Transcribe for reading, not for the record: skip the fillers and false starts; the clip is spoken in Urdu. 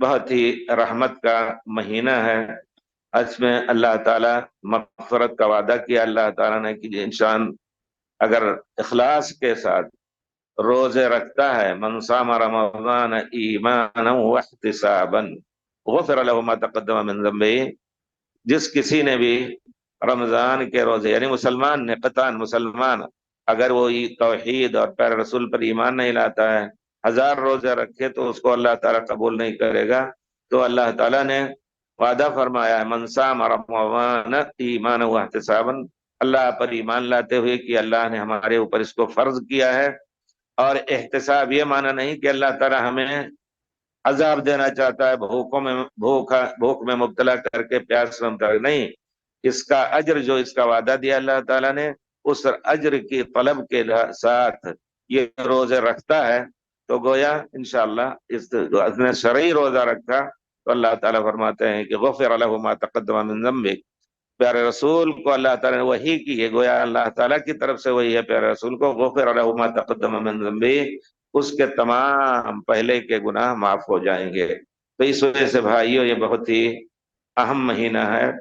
بہت ہی رحمت کا مہینہ ہے۔ اس میں اللہ تعالیٰ مغفرت کا وعدہ کیا اللہ تعالیٰ نے کہ انسان اگر اخلاص کے ساتھ روزے رکھتا ہے، من صام رمضان ایمانا واحتسابا غفر له ما تقدم من ذنبه، جس کسی نے بھی رمضان کے روزے، یعنی مسلمان نے قطعاً مسلمان اگر وہ توحید اور پیارے رسول پر ایمان نہیں لاتا ہے، 1000 روزے رکھے تو اس کو اللہ تعالیٰ قبول نہیں کرے گا۔ تو اللہ تعالیٰ نے وعدہ فرمایا ہے، من صام رمضان ایمانا واحتسابا، اللہ پر ایمان لاتے ہوئے کہ اللہ نے ہمارے اوپر اس کو فرض کیا ہے۔ اور احتساب یہ معنی نہیں کہ اللہ تعالیٰ ہمیں عذاب دینا چاہتا ہے، بھوک میں مبتلا کر کے پیاس میں مبتلا، نہیں، اس کا اجر جو اس کا وعدہ دیا اللہ تعالیٰ نے، اس اجر کی طلب کے ساتھ یہ روزے رکھتا ہے تو گویا انشاءاللہ اس نے شرعی روزہ رکھا تو اللہ تعالیٰ فرماتے ہیں کہ غفر له ما تقدم من ذنبه۔ پیارے رسول کو اللہ تعالیٰ نے وحی کی ہے، گویا اللہ تعالیٰ کی طرف سے وہی ہے پیارے رسول کو، غفر له ما تقدم من ذنبه، اس کے تمام پہلے کے گناہ معاف ہو جائیں گے۔ تو اس وجہ سے بھائیو یہ بہت ہی اہم مہینہ ہے۔